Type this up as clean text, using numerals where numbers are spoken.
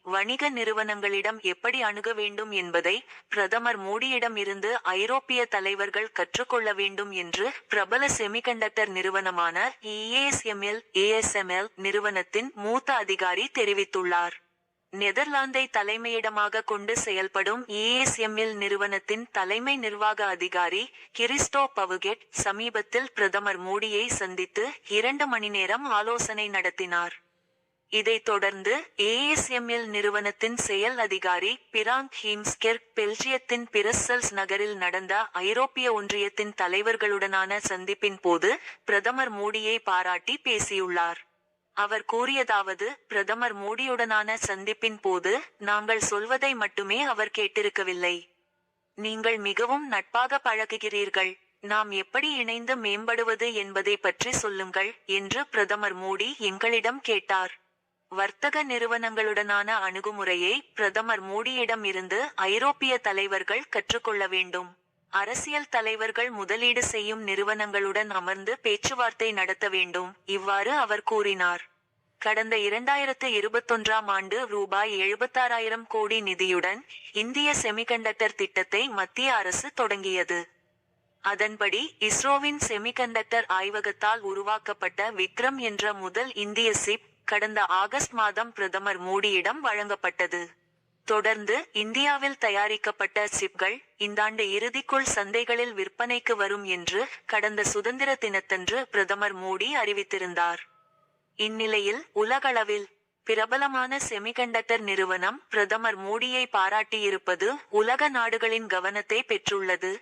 வணிக நிறுவனங்களிடம் எப்படி அணுக வேண்டும் என்பதை பிரதமர் மோடியிடம் இருந்து ஐரோப்பிய தலைவர்கள் கற்றுக்கொள்ள வேண்டும் என்று பிரபல செமிகண்டக்டர் நிறுவனமான ஏஎஸ்எம்எல் நிறுவனத்தின் மூத்த அதிகாரி தெரிவித்துள்ளார். நெதர்லாந்தை தலைமையிடமாக கொண்டு செயல்படும் ஏஎஸ்எம்எல் நிறுவனத்தின் தலைமை நிர்வாக அதிகாரி கிறிஸ்டோ பவுகெட் சமீபத்தில் பிரதமர் மோடியை சந்தித்து 2 மணி நேரம் ஆலோசனை நடத்தினார். இதைத் தொடர்ந்து ஏஎஸ்எம்எல் நிறுவனத்தின் செயல் அதிகாரி பிராங்க் ஹீம்ஸ்கெர்க் பெல்ஜியத்தின் பிரஸ்ஸல்ஸ் நகரில் நடந்த ஐரோப்பிய ஒன்றியத்தின் தலைவர்களுடனான சந்திப்பின் போது பிரதமர் மோடியை பாராட்டி பேசியுள்ளார். அவர் கூறியதாவது: பிரதமர் மோடியுடனான சந்திப்பின் போது நாங்கள் சொல்வதை மட்டுமே அவர் கேட்டிருக்கவில்லை. நீங்கள் மிகவும் நட்பாக பழகுகிறீர்கள். நாம் எப்படி இணைந்து மேம்படுவது என்பதை பற்றி சொல்லுங்கள் என்று பிரதமர் மோடி எங்களிடம் கேட்டார். வர்த்தக நிறுவனங்களுடனான அணுகுமுறையை பிரதமர் மோடியிடம் இருந்து ஐரோப்பிய தலைவர்கள் கற்றுக்கொள்ள வேண்டும். அரசியல் தலைவர்கள் முதலீடு செய்யும் நிறுவனங்களுடன் அமர்ந்து பேச்சுவார்த்தை நடத்த வேண்டும். இவ்வாறு அவர் கூறினார். கடந்த 2021ஆம் ஆண்டு ரூபாய் 76,000 கோடி நிதியுடன் இந்திய செமிகண்டக்டர் திட்டத்தை மத்திய அரசு தொடங்கியது. அதன்படி இஸ்ரோவின் செமிகண்டக்டர் ஆய்வகத்தால் உருவாக்கப்பட்ட விக்ரம் என்ற முதல் இந்திய சிப் கடந்த ஆகஸ்ட் மாதம் பிரதமர் மோடியிடம் வழங்கப்பட்டது. தொடர்ந்து இந்தியாவில் தயாரிக்கப்பட்ட சிப்கள் இந்தாண்டு இறுதிக்குள் சந்தைகளில் விற்பனைக்கு வரும் என்று கடந்த சுதந்திர தினத்தன்று பிரதமர் மோடி அறிவித்திருந்தார். இந்நிலையில் உலகளவில் பிரபலமான செமிகண்டக்டர் நிறுவனம் பிரதமர் மோடியை பாராட்டியிருப்பது உலக நாடுகளின் கவனத்தை பெற்றுள்ளது.